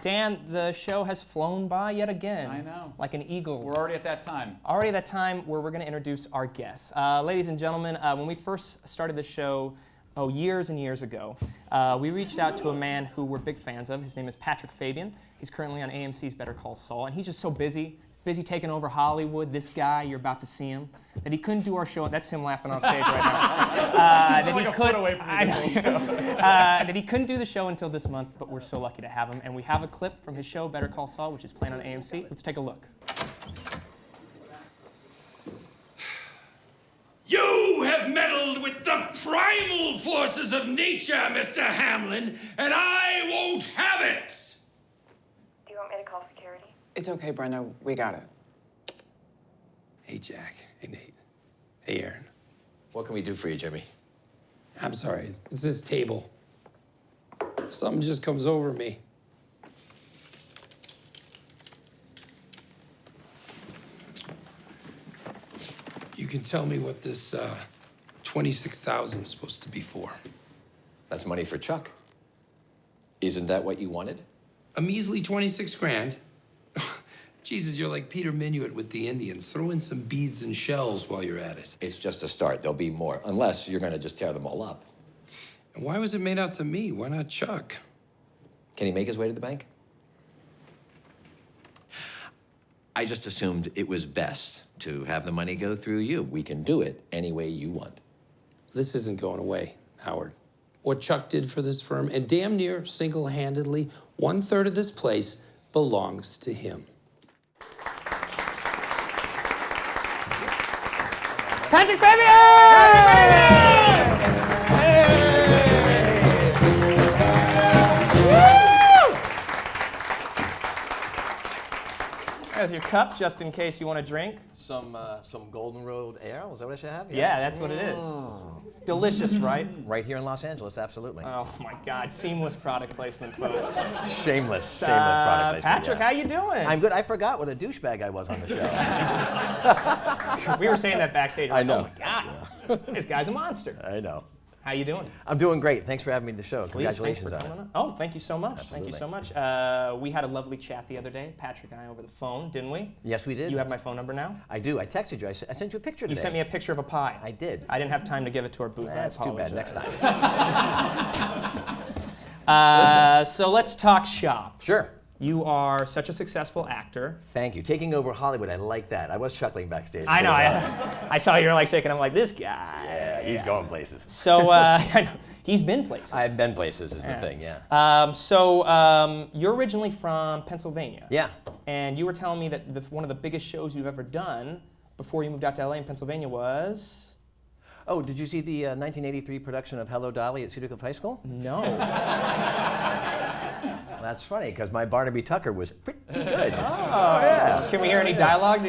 Dan, the show has flown by yet again. I know. Like an eagle. We're already at that time. Already at that time where we're going to introduce our guests. Ladies and gentlemen, when we first started the show, years and years ago, we reached out to a man who we're big fans of. His name is Patrick Fabian. He's currently on AMC's Better Call Saul, and he's just so busy. Busy taking over Hollywood, this guy, you're about to see him, that he couldn't do our show. That's him laughing on stage right now. That he couldn't do the show until this month, but we're so lucky to have him. And we have a clip from his show, Better Call Saul, which is playing on AMC. Let's take a look. You have meddled with the primal forces of nature, Mr. Hamlin, and I won't have it! Do you want me to call security? It's okay, Brenda. We got it. Hey, Jack. Hey, Nate. Hey, Aaron. What can we do for you, Jimmy? I'm sorry. It's this table. Something just comes over me. You can tell me what this $26,000 is supposed to be for. That's money for Chuck. Isn't that what you wanted? A measly 26 grand. Jesus, you're like Peter Minuit with the Indians. Throw in some beads and shells while you're at it. It's just a start. There'll be more, unless you're going to just tear them all up. And why was it made out to me? Why not Chuck? Can he make his way to the bank? I just assumed it was best to have the money go through you. We can do it any way you want. This isn't going away, Howard. What Chuck did for this firm, and damn near single-handedly, 1/3 of this place belongs to him. Patrick Fabian! There's your cup, just in case you want a drink. Some Golden Road Ale, is that what I should have? Yes. Yeah, that's what it is. Delicious, right? Right here in Los Angeles, absolutely. Oh my God, seamless product placement, folks. Shameless product placement. Patrick, yeah. how you doing? I'm good. I forgot what a douchebag I was on the show. We were saying that backstage. I know. Oh my God, this guy's a monster. I know. How you doing? I'm doing great. Thanks for having me to the show. Please, Congratulations thanks for on coming it. on. Oh, thank you so much. Absolutely. Thank you so much. We had a lovely chat the other day, Patrick and I, over the phone, didn't we? Yes, we did. You have my phone number now? I do. I texted you. I sent you a picture today. You sent me a picture of a pie. I did. I didn't have time to give it to our booth. That's too bad. Next time. So let's talk shop. Sure. You are such a successful actor. Thank you. Taking over Hollywood, I like that. I was chuckling backstage. I know. I saw you were like shaking. I'm like, this guy. Yeah, he's going places. So he's been places. I've been places is the thing, yeah. You're originally from Pennsylvania. Yeah. And you were telling me that one of the biggest shows you've ever done before you moved out to LA in Pennsylvania was? Oh, did you see the 1983 production of Hello, Dolly at Cedar Cliff High School? No. That's funny, because my Barnaby Tucker was pretty good. Oh, yeah. Can we hear any dialogue?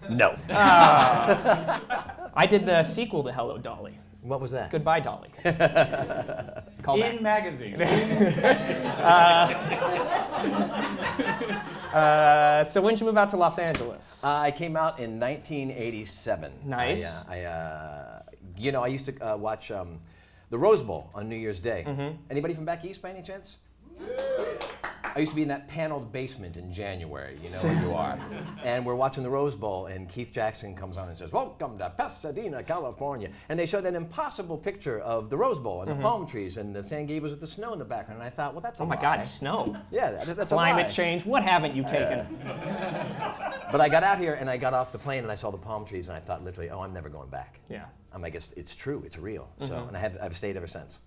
No. I did the sequel to Hello, Dolly. What was that? Goodbye, Dolly. Call back. In magazine. So when did you move out to Los Angeles? I came out in 1987. Nice. I used to watch the Rose Bowl on New Year's Day. Mm-hmm. Anybody from back east by any chance? I used to be in that paneled basement in January, you know where you are. And we're watching the Rose Bowl, and Keith Jackson comes on and says, "Welcome to Pasadena, California." And they showed that impossible picture of the Rose Bowl and the palm trees and the San Gables with the snow in the background. And I thought, well, that's a Oh my lie. God, snow. Yeah, that's Climate a lie. change. What haven't you taken? But I got out here, and I got off the plane, and I saw the palm trees, and I thought literally, oh, I'm never going back. Yeah. I'm like, it's true, it's real. So, and I've stayed ever since.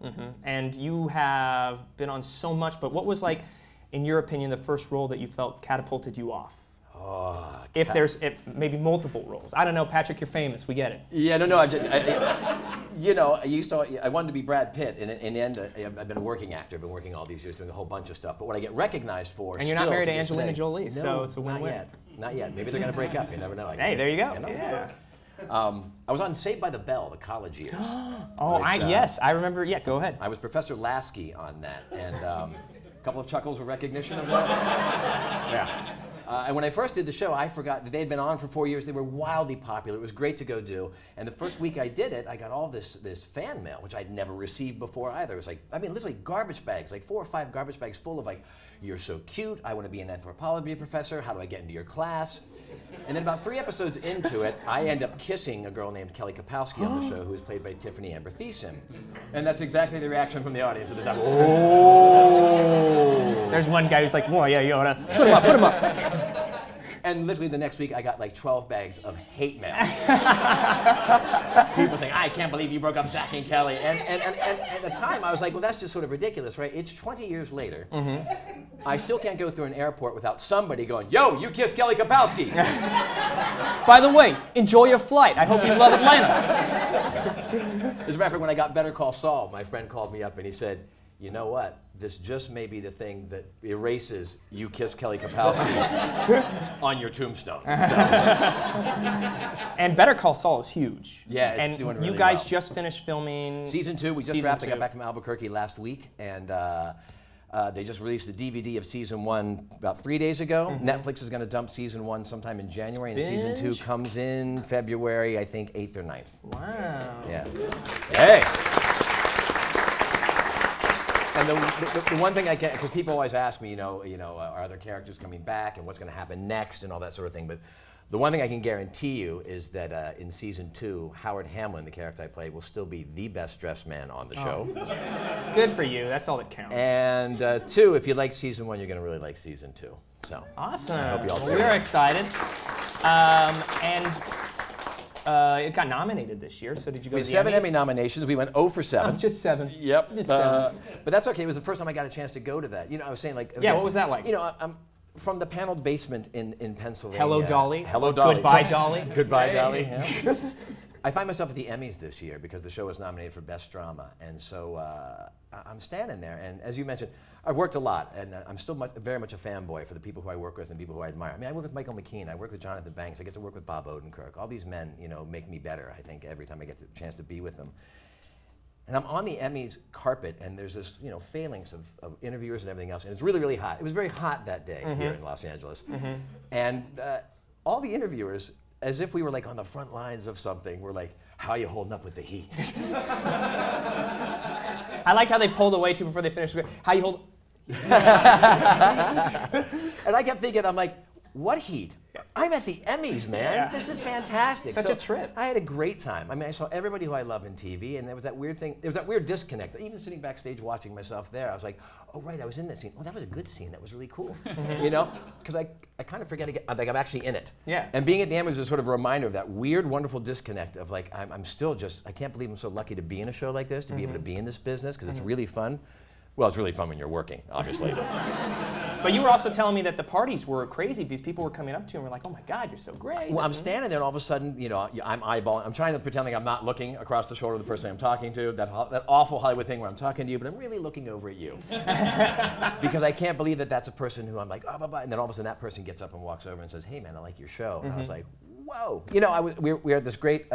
And you have been on so much, but what was, like, in your opinion, the first role that you felt catapulted you off? If there's maybe multiple roles. I don't know, Patrick, you're famous, we get it. Yeah, no, I wanted to be Brad Pitt, and in the end, I've been a working actor. I've been working all these years doing a whole bunch of stuff. But what I get recognized for And you're not married to this Angelina day- Jolie, no, so it's a win-win. Not yet. Maybe they're going to break up. You never know. Hey, there you go. know? Yeah. I was on Saved by the Bell, the college years. Yes, I remember. Yeah, go ahead. I was Professor Lasky on that, and a couple of chuckles of recognition of that. Yeah. And when I first did the show, I forgot that they had been on for 4 years. They were wildly popular. It was great to go do. And the first week I did it, I got all this fan mail, which I'd never received before either. It was like, I mean, literally garbage bags, like 4 or 5 garbage bags full of like, you're so cute, I want to be an anthropology professor, how do I get into your class? And then about 3 episodes into it, I end up kissing a girl named Kelly Kapowski on the show, who was played by Tiffany Amber Thiessen. And that's exactly the reaction from the audience at the time. Oh! There's one guy who's like, "Whoa, yeah, Yoda, put him up." And literally the next week, I got like 12 bags of hate mail. People saying, "I can't believe you broke up Jack and Kelly." And at the time, I was like, well, that's just sort of ridiculous, right? It's 20 years later. I still can't go through an airport without somebody going, "Yo, you kissed Kelly Kapowski." By the way, enjoy your flight. I hope you love Atlanta. As a matter of fact, when I got Better Call Saul, my friend called me up and he said, "You know what? This just may be the thing that erases you kiss Kelly Kapowski on your tombstone." So. And Better Call Saul is huge. Yeah, it's and doing really you guys well. just finished filming Season 2, we just Season wrapped. I 2. got back from Albuquerque last week, and they just released the DVD of Season 1 about 3 days ago. Netflix is going to dump Season 1 sometime in January, and Season 2 comes in February, I think, 8th or 9th. Wow. Yeah. Hey! And the one thing I can't, because people always ask me, are there characters coming back and what's going to happen next and all that sort of thing, but the one thing I can guarantee you is that in Season 2, Howard Hamlin, the character I play, will still be the best dressed man on the show. Good for you. That's all that counts. And 2, if you like Season 1, you're going to really like Season 2. So Awesome. I hope you all Well, tune we're in. excited. It got nominated this year, so did you go We to had the 7 Emmys? Emmy nominations. We went 0 for 7. Oh, just 7. Yep. Just 7. But that's okay. It was the first time I got a chance to go to that. I was saying, like, Yeah, what was that like? I'm from the paneled basement in Pennsylvania. Hello, Dolly. Hello, Dolly. Goodbye, Dolly. Goodbye, Dolly. Yeah. I find myself at the Emmys this year because the show was nominated for Best Drama. And so I'm standing there. And as you mentioned, I've worked a lot. And I'm still very much a fanboy for the people who I work with and people who I admire. I mean, I work with Michael McKean. I work with Jonathan Banks. I get to work with Bob Odenkirk. All these men, make me better, I think, every time I get the chance to be with them. And I'm on the Emmys carpet, and there's this, phalanx of interviewers and everything else, and it's really, really hot. It was very hot that day here in Los Angeles. And all the interviewers, as if we were like on the front lines of something, were like, "How are you holding up with the heat?" I liked how they pulled away too before they finished. How you hold? And I kept thinking, I'm like, what heat? I'm at the Emmys, man. Yeah. This is fantastic. Such a trip. I had a great time. I mean, I saw everybody who I love in TV, and there was that weird thing. There was that weird disconnect. Even sitting backstage watching myself there, I was like, oh, right, I was in that scene. Oh, that was a good scene. That was really cool. Because I kind of forget again, like I'm actually in it. Yeah. And being at the Emmys was sort of a reminder of that weird, wonderful disconnect of like, I'm still just, I can't believe I'm so lucky to be in a show like this, to be able to be in this business, because it's really fun. Well, it's really fun when you're working, obviously. But you were also telling me that the parties were crazy because people were coming up to you and were like, "Oh my God, you're so great." Well, I'm standing there, and all of a sudden, I'm eyeballing. I'm trying to pretend like I'm not looking across the shoulder of the person I'm talking to. That awful Hollywood thing where I'm talking to you, but I'm really looking over at you because I can't believe that that's a person who I'm like, oh, blah, blah, and then all of a sudden that person gets up and walks over and says, "Hey, man, I like your show." And I was like, "Whoa!" We had this great.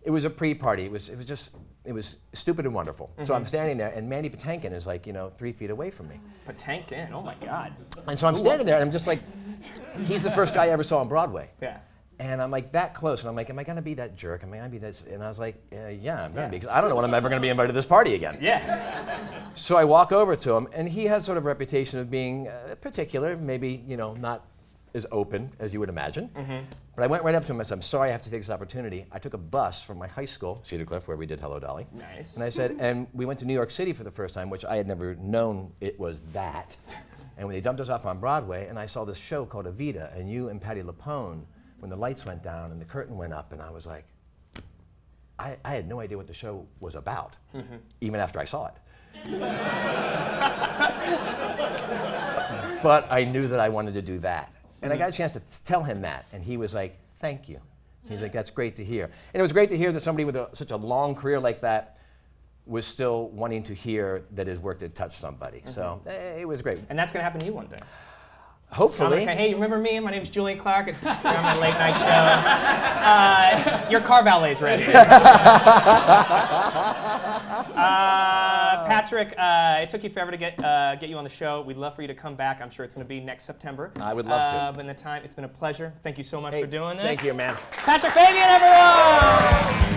It was a pre-party. It was stupid and wonderful. So I'm standing there, and Mandy Patinkin is like 3 feet away from me. Patinkin, oh my God. And so I'm standing there, and I'm just like, he's the first guy I ever saw on Broadway. Yeah. And I'm like that close, and I'm like, am I gonna be that jerk? Am I gonna be that? And I was like, yeah, I'm gonna be, because I don't know when I'm ever gonna be invited to this party again. Yeah. So I walk over to him, and he has sort of a reputation of being particular, maybe not as open as you would imagine. But I went right up to him and said, "I'm sorry, I have to take this opportunity." I took a bus from my high school, Cedar Cliff, where we did Hello, Dolly. Nice. And I said, and we went to New York City for the first time, which I had never known it was that. And when they dumped us off on Broadway, and I saw this show called Evita, and you and Patti LuPone, when the lights went down and the curtain went up, and I was like, I had no idea what the show was about, even after I saw it. But I knew that I wanted to do that. And I got a chance to tell him that, and he was like, "Thank you." He's like, "That's great to hear." And it was great to hear that somebody with such a long career like that was still wanting to hear that his work did touch somebody. So it was great. And that's going to happen to you one day. Hopefully. Okay, hey, you remember me? My name's Julian Clark. You're on my late night show. Your car valet's ready. Patrick, it took you forever to get you on the show. We'd love for you to come back. I'm sure it's going to be next September. I would love to. But in the time, it's been a pleasure. Thank you so much for doing this. Thank you, man. Patrick Fabian, everyone!